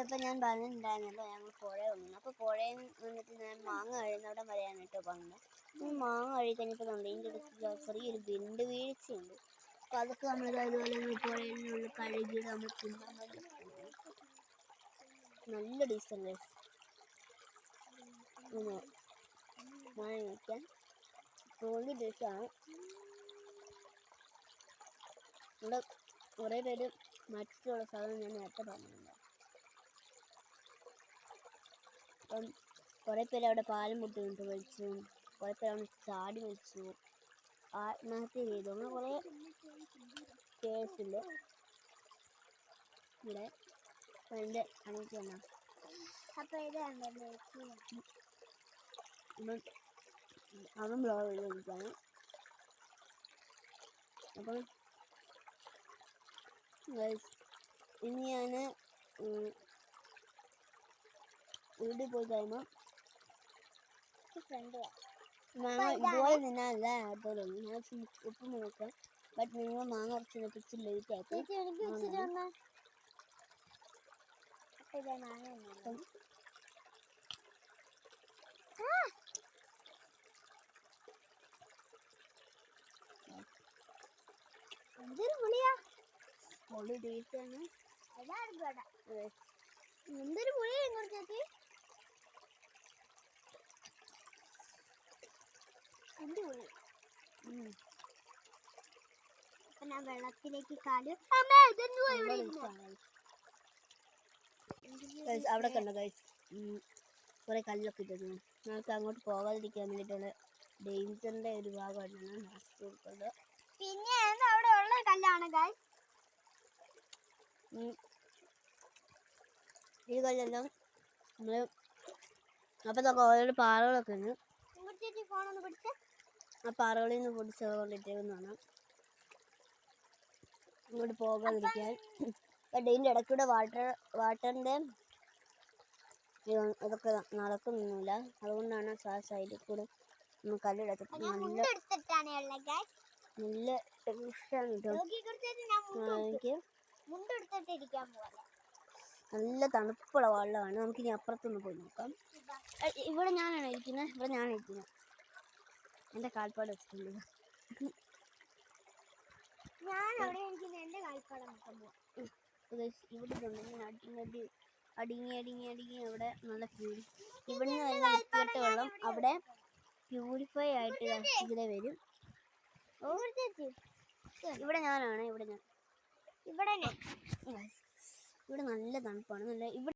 അപ്പോൾ ഞാൻ പറഞ്ഞിട്ടുണ്ടായിരുന്നല്ലോ ഞങ്ങൾ പുഴ വന്നു. അപ്പോൾ പുഴയിൽ വന്നിട്ട് ഞാൻ മാങ്ങ കഴിയുന്നവിടെ വരെയാണ് കേട്ടോ പറഞ്ഞത്. ഈ മാങ്ങ കഴി കഴിഞ്ഞപ്പോൾ നമ്മൾ ഇതിൻ്റെ ഇടയ്ക്ക് ചെറിയൊരു വിണ്ട് വീഴ്ചയുണ്ട്. അപ്പോൾ അതൊക്കെ നമ്മൾ അതുപോലെ പുഴയിലുള്ള കഴുകിയിട്ട് നമ്മൾ തിന്നാൻ വേണ്ടി നല്ല ടേസ്റ്റല്ലേ. മാങ്ങ കഴിക്കാൻ തോന്നി ടേസ്റ്റാണ്. ഇവിടെ കുറേ പേര് മറ്റുള്ള സാധനം ഞാൻ നേരത്തെ പറഞ്ഞിട്ടുണ്ട്. അപ്പം കുറേ പേര് അവിടെ പാലം മുട്ടിട്ട് വലിച്ചു, കുറേ പേര് അവിടെ ചാടി വലിച്ചു, ആത്മഹത്യ ചെയ്തു. അങ്ങനെ കുറേ കേസില്ല ഇവിടെ എൻ്റെ അണിയിക്കണം. അപ്പോൾ ഇത് അവൻ ബ്ലോഗ് ചെയ്തിരിക്കുകയാണ്. അപ്പം ഇനി ഞാൻ വീട്ടിൽ പോയി കഴിയുമ്പോൾ മാങ്ങ ഇതുപോലെ തിന്നാനല്ല അതുപോലെ ഞാൻ ഉപ്പ് നോക്കാം. ബട്ട് നിങ്ങൾ മാങ്ങ കുറച്ച് പിടിച്ച് ലേറ്റ് ആക്കി എന്തൊരു പുളിയാ, പൊളി ടേസ്റ്റാണ്. എന്തൊരു പുളിയാ ഇങ്ങോട്ടേക്ക്. എന്ത് പുളി. അപ്പം ഞാൻ വെള്ളത്തിലേക്ക് കാല് അവിടെ കണ്ടോ ഗൈസ്, കുറേ കല്ലൊക്കെ ഇട്ടു. ഞങ്ങൾക്ക് അങ്ങോട്ട് പോകാതിരിക്കാൻ വേണ്ടിയിട്ടുള്ള ഡേഞ്ചറിൻ്റെ ഒരു ഭാഗമായിട്ടാണ് ലാസ്റ്റ് കൊടുക്കുന്നത്. പിന്നെ അവിടെ ഉള്ള കല്ലാണ് ഗൈസ്. ഈ കല്ലെല്ലാം നമ്മൾ അപ്പം നമുക്ക് ഓരോ പാറകളൊക്കെ ഉണ്ട്. ആ പാറകളിൽ നിന്ന് പൊടിച്ചത് കൊണ്ടിട്ടേക്കുന്നതാണ് ഇങ്ങോട്ട് പോകാതിരിക്കാൻ. അപ്പം ഇതിൻ്റെ ഇടയ്ക്കൂടെ വാട്ടറിൻ്റെ ഇതൊക്കെ നടക്കുന്നില്ല, അതുകൊണ്ടാണ് ആ സൈഡിൽ കൂടെ നമ്മൾ കല്ലെടുത്തിട്ട് നല്ല ടെൻഷൻ കിട്ടും. എനിക്ക് നല്ല തണുപ്പുള്ള വെള്ളമാണ്. നമുക്കിനി അപ്പുറത്തൊന്ന് പോയി നോക്കാം. ഇവിടെ ഞാനാണ് ഇരിക്കുന്നത്. എൻ്റെ കാൽപ്പാട് വെച്ചിട്ടുണ്ട്. ഇവിടെ അടുങ്ങി അവിടെ നല്ല ഇവിടുന്ന് വരുന്ന വൃത്തികെട്ട വെള്ളം അവിടെ പ്യൂരിഫൈ ആയിട്ട് ഇതിലെ വരും. ഇവിടെ ഞാൻ ഇവിടെ നല്ല തണുപ്പാണ്. ഇവിടെ